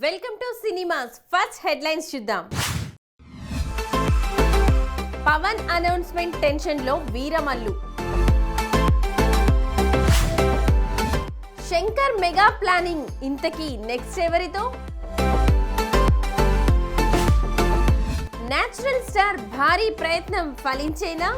Welcome to cinemas first headlines చూద్దాం. Pawan announcement tension లో Veeramallu. Shankar mega planning ఇంతకీ నెక్స్ట్ ఎవరితో? నేచురల్ స్టార్ భారీ ప్రయత్నం ఫలించేనా?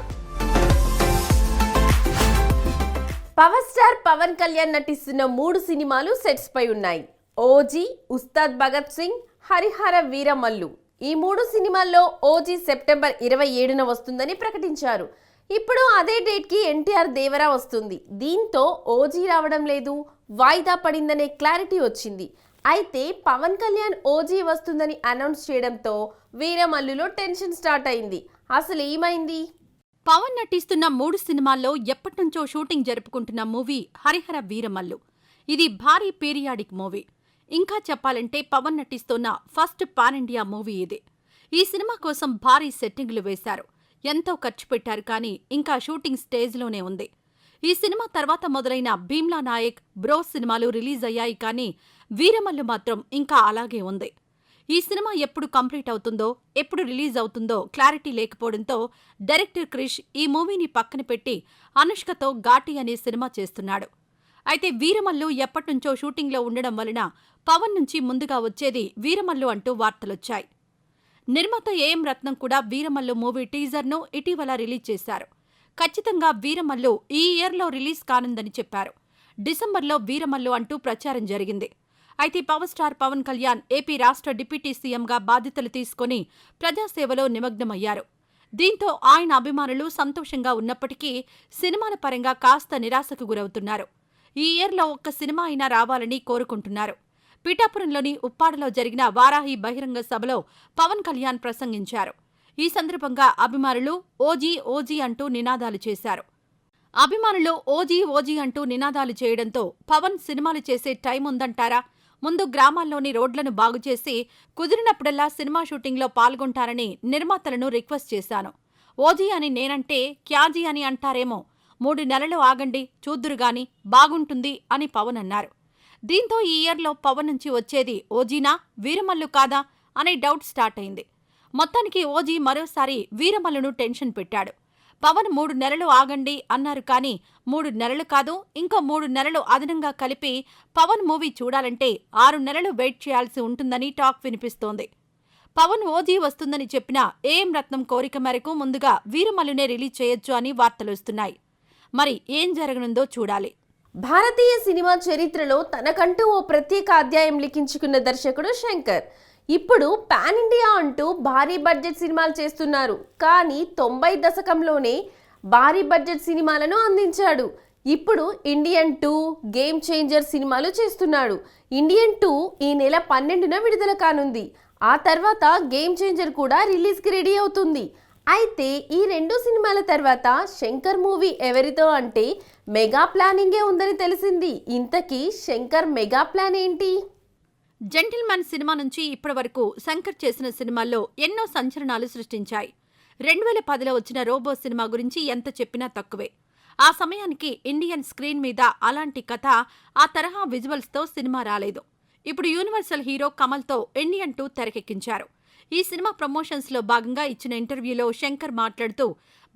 పవర్ స్టార్ పవన్ కళ్యాణ్ నటిస్తున్న 3 సినిమాలు సెట్స్ పై ఉన్నాయి. ఓజీ, ఉస్తాద్ భగత్ సింగ్, హరిహర వీరమల్లు. ఈ 3 సినిమాల్లో ఓజీ సెప్టెంబర్ 27న వస్తుందని ప్రకటించారు. ఇప్పుడు అదే డేట్ కి ఎన్టీఆర్ దేవరా వస్తుంది. దీంతో ఓజీ రావడం లేదు, వాయిదా పడిందనే క్లారిటీ వచ్చింది. అయితే పవన్ కళ్యాణ్ ఓజీ వస్తుందని అనౌన్స్ చేయడంతో వీరమల్లులో టెన్షన్ స్టార్ట్ అయింది. అసలు ఏమైంది? పవన్ నటిస్తున్న 3 సినిమాల్లో ఎప్పటినుంచో షూటింగ్ జరుపుకుంటున్న మూవీ హరిహర వీరమల్లు. ఇది భారీ పీరియాడిక్ మూవీ. ఇంకా చెప్పాలంటే పవన్ నటిస్తున్న ఫస్ట్ పాన్ ఇండియా మూవీ ఇది. ఈ సినిమా కోసం భారీ సెట్టింగ్లు వేశారు, ఎంతో ఖర్చు పెట్టారు. కానీ ఇంకా షూటింగ్ స్టేజ్లోనే ఉంది. ఈ సినిమా తర్వాత మొదలైన భీమ్లా నాయక్, బ్రో సినిమాలు రిలీజ్ అయ్యాయి. కానీ వీరమల్లు మాత్రం ఇంకా అలాగే ఉంది. ఈ సినిమా ఎప్పుడు కంప్లీట్ అవుతుందో, ఎప్పుడు రిలీజ్ అవుతుందో క్లారిటీ లేకపోవడంతో డైరెక్టర్ క్రిష్ ఈ మూవీని పక్కన పెట్టి అనుష్కతో ఘాటి అనే సినిమా చేస్తున్నాడు. అయితే వీరమల్లు ఎప్పటినుంచో షూటింగ్లో ఉండడం వలన పవన్ నుంచి ముందుగా వచ్చేది వీరమల్లు అంటూ వార్తలొచ్చాయి. నిర్మాత ఏఎం రత్నం కూడా వీరమల్లు మూవీ టీజర్ను ఇటీవల రిలీజ్ చేశారు. ఖచ్చితంగా వీరమల్లు ఈ ఇయర్లో రిలీజ్ కానుందని చెప్పారు. డిసెంబర్లో వీరమల్లు అంటూ ప్రచారం జరిగింది. అయితే power star Pawan Kalyan AP రాష్ట్ర డిప్యూటీ సీఎంగా బాధ్యతలు తీసుకుని ప్రజాసేవలో నిమగ్నమయ్యారు. దీంతో ఆయన అభిమానులు సంతోషంగా ఉన్నప్పటికీ సినిమాల పరంగా కాస్త నిరాశకు గురవుతున్నారు. ఈ ఇయర్లో ఒక్క సినిమా అయినా రావాలని కోరుకుంటున్నారు. పిఠాపురంలోని ఉప్పాడలో జరిగిన వారాహి బహిరంగ సభలో పవన్ కళ్యాణ్ ప్రసంగించారు. ఈ సందర్భంగా అభిమానులు ఓజీ ఓజీ అంటూ నినాదాలు చేశారు. అభిమానులు ఓజీ ఓజీ అంటూ నినాదాలు చేయడంతో పవన్ సినిమాలు చేసే టైం ఉందంటారా? ముందు గ్రామాల్లోని రోడ్లను బాగుచేసి కుదిరినప్పుడల్లా సినిమా షూటింగ్లో పాల్గొంటారని నిర్మాతలను రిక్వెస్ట్ చేశాను. ఓజీ అని నేనంటే క్యాజీ అని అంటారేమో, 3 నెలలు ఆగండి చూద్దురుగాని, బాగుంటుంది అని పవన్ అన్నారు. దీంతో ఈ ఇయర్లో పవన్ నుంచి వచ్చేది ఓజీనా, వీరమల్లు కాదా అనే డౌట్ స్టార్ట్ అయింది. మొత్తానికి ఓజీ మరోసారి వీరమల్లును టెన్షన్ పెట్టాడు. పవన్ 3 నెలలు ఆగండి అన్నారు. కానీ 3 నెలలు కాదు, ఇంకో 3 నెలలు అదనంగా కలిపి పవన్ మూవీ చూడాలంటే 6 నెలలు వెయిట్ చేయాల్సి ఉంటుందని టాక్ వినిపిస్తోంది. పవన్ ఓజీ వస్తుందని చెప్పిన ఏఎం రత్నం కోరిక మేరకు ముందుగా వీరమల్లునే రిలీజ్ చేయొచ్చు అని వార్తలొస్తున్నాయి. మరి ఏం జరగనుందో చూడాలి. భారతీయ సినిమా చరిత్రలో తనకంటూ ఓ ప్రత్యేక అధ్యాయం లిఖించుకున్న దర్శకుడు శంకర్ ఇప్పుడు పాన్ ఇండియా అంటూ భారీ బడ్జెట్ సినిమాలు చేస్తున్నారు. కానీ 90 దశకంలోనే భారీ బడ్జెట్ సినిమాలను అందించాడు. ఇప్పుడు ఇండియన్ 2, గేమ్ చేంజర్ సినిమాలు చేస్తున్నాడు. ఇండియన్ 2 ఈ నెల 12న విడుదల కానుంది. ఆ తర్వాత గేమ్ చేంజర్ కూడా రిలీజ్కి రెడీ అవుతుంది. అయితే ఈ 2 సినిమాల తర్వాత శంకర్ మూవీ ఎవరితో అంటే మెగా ప్లానింగే ఉందని తెలిసింది. ఇంతకీ శంకర్ మెగా ప్లాన్ ఏంటి? జెంటిల్మెన్ సినిమా నుంచి ఇప్పటి వరకు శంకర్ చేసిన సినిమాల్లో ఎన్నో సంచలనాలు సృష్టించాయి. 2010లో వచ్చిన రోబో సినిమా గురించి ఎంత చెప్పినా తక్కువే. ఆ సమయానికి ఇండియన్ స్క్రీన్ మీద అలాంటి కథ, ఆ తరహా విజువల్స్తో సినిమా రాలేదు. ఇప్పుడు యూనివర్సల్ హీరో కమల్తో ఇండియన్ 2 తెరకెక్కించారు. ఈ సినిమా ప్రమోషన్స్లో భాగంగా ఇచ్చిన ఇంటర్వ్యూలో శంకర్ మాట్లాడుతూ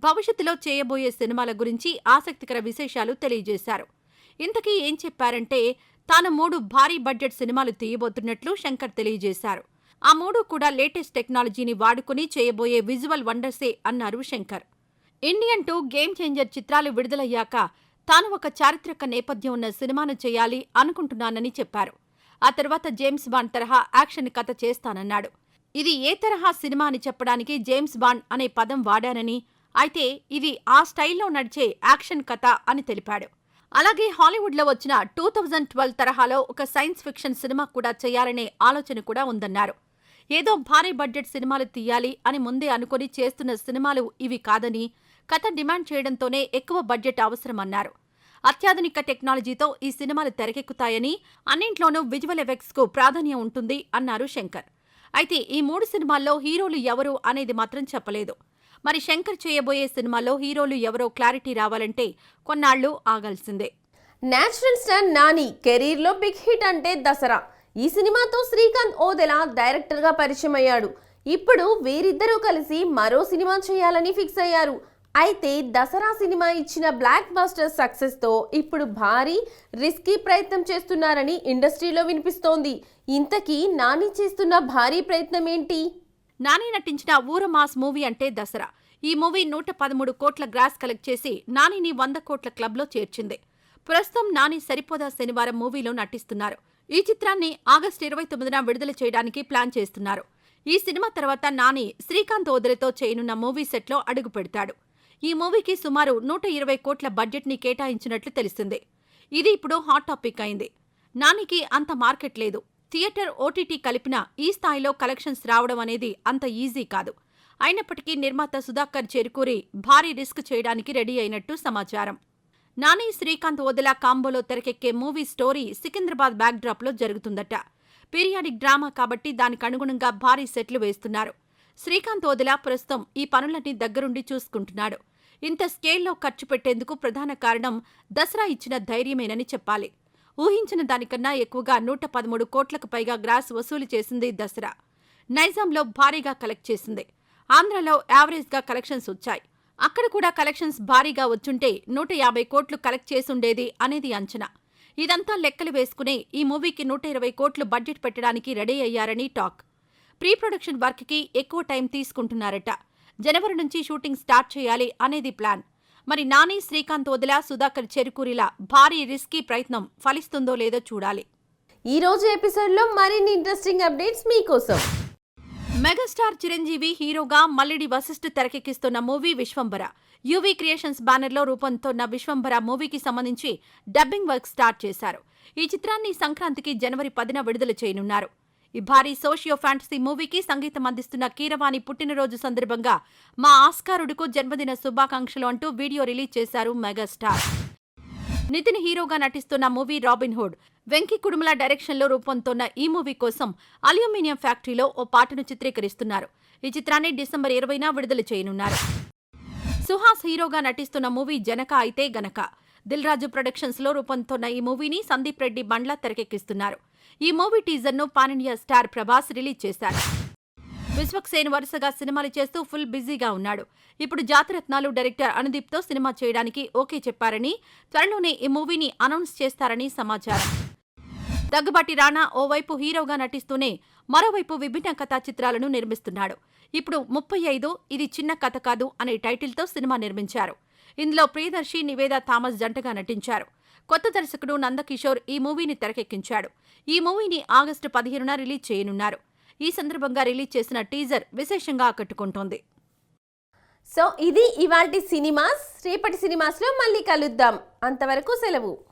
భవిష్యత్తులో చేయబోయే సినిమాల గురించి ఆసక్తికర విశేషాలు తెలియజేశారు. ఇంతకీ ఏం చెప్పారంటే తాను 3 భారీ బడ్జెట్ సినిమాలు తీయబోతున్నట్లు శంకర్ తెలియజేశారు. ఆ 3 కూడా లేటెస్ట్ టెక్నాలజీని వాడుకుని చేయబోయే విజువల్ వండర్సే అన్నారు శంకర్. ఇండియన్ 2, గేమ్ చేంజర్ చిత్రాలు విడుదలయ్యాక తాను ఒక చారిత్రక నేపథ్యం ఉన్న సినిమాను చేయాలి అనుకుంటున్నానని చెప్పారు. ఆ తర్వాత జేమ్స్ బాండ్ తరహా యాక్షన్ కథ చేస్తానన్నాడు. ఇది ఏ తరహా సినిమా అని చెప్పడానికి జేమ్స్ బాండ్ అనే పదం వాడానని, అయితే ఇది ఆ స్టైల్లో నడిచే యాక్షన్ కథ అని తెలిపాడు. అలాగే హాలీవుడ్లో వచ్చిన 2012 తరహాలో ఒక సైన్స్ ఫిక్షన్ సినిమా కూడా చేయాలనే ఆలోచన కూడా ఉందన్నారు. ఏదో భారీ బడ్జెట్ సినిమాలు తీయాలి అని ముందే అనుకుని చేస్తున్న సినిమాలు ఇవి కాదని, కథ డిమాండ్ చేయడంతోనే ఎక్కువ బడ్జెట్ అవసరమన్నారు. అత్యాధునిక టెక్నాలజీతో ఈ సినిమాలు తెరకెక్కుతాయని, అన్నింట్లోనూ విజువల్ ఎఫెక్ట్స్కు ప్రాధాన్యం ఉంటుంది అన్నారు శంకర్. అయితే ఈ 3 సినిమాల్లో హీరోలు ఎవరు అనేది మాత్రం చెప్పలేదు. మరి శంకర్ చేయబోయే సినిమాలో హీరోలు ఎవరో క్లారిటీ రావాలంటే కొన్నాళ్లు ఆగాల్సిందే. నేచురల్ స్టార్ నాని కెరీర్లో బిగ్ హిట్ అంటే దసరా. ఈ సినిమాతో శ్రీకాంత్ ఓదెలా డైరెక్టర్గా పరిచయం అయ్యాడు. ఇప్పుడు వీరిద్దరూ కలిసి మరో సినిమా చేయాలని ఫిక్స్ అయ్యారు. అయితే దసరా సినిమా ఇచ్చిన బ్లాక్ బస్టర్ సక్సెస్తో ఇప్పుడు భారీ రిస్కీ ప్రయత్నం చేస్తున్నారని ఇండస్ట్రీలో వినిపిస్తోంది. ఇంతకీ నాని చేస్తున్న భారీ ప్రయత్నం ఏంటి? నాని నటించిన ఊర మాస్ మూవీ అంటే దసరా. ఈ మూవీ 113 కోట్ల గ్రాస్ కలెక్ట్ చేసి నానిని 100 కోట్ల క్లబ్లో చేర్చింది. ప్రస్తుతం నాని సరిపోదా శనివారం మూవీలో నటిస్తున్నారు. ఈ చిత్రాన్ని ఆగస్టు 29న విడుదల చేయడానికి ప్లాన్ చేస్తున్నారు. ఈ సినిమా తర్వాత నాని శ్రీకాంత్ ఓదెలతో చేయనున్న మూవీ సెట్లో అడుగు పెడతాడు. ఈ మూవీకి సుమారు 120 కోట్ల బడ్జెట్ని కేటాయించినట్లు తెలిసింది. ఇది ఇప్పుడు హాట్ టాపిక్ అయింది. నానికి అంత మార్కెట్ లేదు. థియేటర్, ఓటీటీ కలిపిన ఈ స్థాయిలో కలెక్షన్స్ రావడం అనేది అంత ఈజీ కాదు. అయినప్పటికీ నిర్మాత సుధాకర్ చెరుకూరి భారీ రిస్క్ చేయడానికి రెడీ అయినట్టు సమాచారం. నాని, శ్రీకాంత్ ఓదెలా కాంబోలో తెరకెక్కే మూవీ స్టోరీ సికింద్రాబాద్ బ్యాక్డ్రాప్లో జరుగుతుందట. పీరియాడిక్ డ్రామా కాబట్టి దానికి అనుగుణంగా భారీ సెట్లు వేస్తున్నారు. శ్రీకాంత్ ఓదెలా ప్రస్తుతం ఈ పనులన్నీ దగ్గరుండి చూసుకుంటున్నాడు. ఇంత స్కేల్లో ఖర్చు పెట్టేందుకు ప్రధాన కారణం దసరా ఇచ్చిన ధైర్యమేనని చెప్పాలి. ఊహించిన దానికన్నా ఎక్కువగా 113 కోట్లకు పైగా గ్రాస్ వసూలు చేసింది దసరా. నైజాంలో భారీగా కలెక్ట్ చేసింది. ఆంధ్రలో యావరేజ్గా కలెక్షన్స్ వచ్చాయి. అక్కడ కూడా కలెక్షన్స్ భారీగా వచ్చుంటే 150 కోట్లు కలెక్ట్ చేసుండేది అనేది అంచనా. ఇదంతా లెక్కలు వేసుకునే ఈ మూవీకి 120 కోట్లు బడ్జెట్ పెట్టడానికి రెడీ అయ్యారని టాక్. ప్రీ ప్రొడక్షన్ వర్క్కి ఎక్కువ టైం తీసుకుంటున్నారట. జనవరి నుంచి షూటింగ్ స్టార్ట్ చేయాలి అనేది ప్లాన్. మరి నాని, శ్రీకాంత్ ఓదెలా, సుధాకర్ చెరుకూరిలా భారీ రిస్కీ ప్రయత్నం ఫలిస్తుందో లేదో చూడాలి. ఈ రోజు ఎపిసోడ్లో మరిన్ని ఇంట్రెస్టింగ్ అప్డేట్స్ మీకోసం. మెగాస్టార్ చిరంజీవి హీరోగా మల్లిడి వశిష్ఠ తెరకెక్కిస్తున్న మూవీ విశ్వంభర. యువి క్రియేషన్స్ బ్యానర్లో రూపొందుతోన్న విశ్వంభర మూవీకి సంబంధించి డబ్బింగ్ వర్క్ స్టార్ట్ చేశారు. ఈ చిత్రాన్ని సంక్రాంతికి జనవరి 10న విడుదల చేయనున్నారు. ఈ భారీ సోషియో ఫ్యాంటసీ మూవీకి సంగీతం అందిస్తున్న కీరవాణి పుట్టినరోజు సందర్భంగా మా ఆస్కారుడుకు జన్మదిన శుభాకాంక్షలు అంటూ వీడియో రిలీజ్ చేశారు మెగాస్టార్. నితిన్ హీరోగా నటిస్తున్న movie robin hood. Venky Kudumula డైరెక్షన్లో రూపొందుతోన్న ఈ మూవీ కోసం అల్యూమినియం ఫ్యాక్టరీలో ఓ పాటను చిత్రీకరిస్తున్నారు. ఈ చిత్రాన్ని డిసెంబర్ 20న విడుదల చేయనున్నారు. సుహాస్ హీరోగా నటిస్తున్న మూవీ జనక అయితే గనక. దిల్ రాజు ప్రొడక్షన్స్లో రూపొందుతోన్న ఈ మూవీని సందీప్ రెడ్డి బండ్ల తెరకెక్కిస్తున్నారు. ఈ మూవీ టీజర్ను pan India star Prabhas release చేశారు. విశ్వక్సేన్ వరుసగా సినిమాలు చేస్తూ ఫుల్ బిజీగా ఉన్నాడు. ఇప్పుడు జాతిరత్నాలు డైరెక్టర్ అనుదీప్తో సినిమా చేయడానికి ఓకే చెప్పారని, త్వరలోనే ఈ మూవీని అనౌన్స్ చేస్తారని సమాచారం. దగ్గుబాటి రానా ఓవైపు హీరోగా నటిస్తూనే మరోవైపు విభిన్న కథా చిత్రాలను నిర్మిస్తున్నాడు. ఇప్పుడు 35 ఇది చిన్న కథ కాదు అనే టైటిల్తో సినిమా నిర్మించారు. ఇందులో ప్రియదర్శి, నివేదా థామస్ జంటగా నటించారు. కొత్త దర్శకుడు నందకిషోర్ ఈ మూవీని తెరకెక్కించాడు. ఈ మూవీని ఆగస్టు 15న రిలీజ్ చేయనున్నారు. ఈ సందర్భంగా రిలీజ్ చేసిన టీజర్ విశేషంగా ఆకట్టుకుంటోంది. సో ఇది ఇవాల్టి సినిమాస్. రేపటి సినిమాస్లో మళ్ళీ కలుద్దాం. అంతవరకు సెలవు.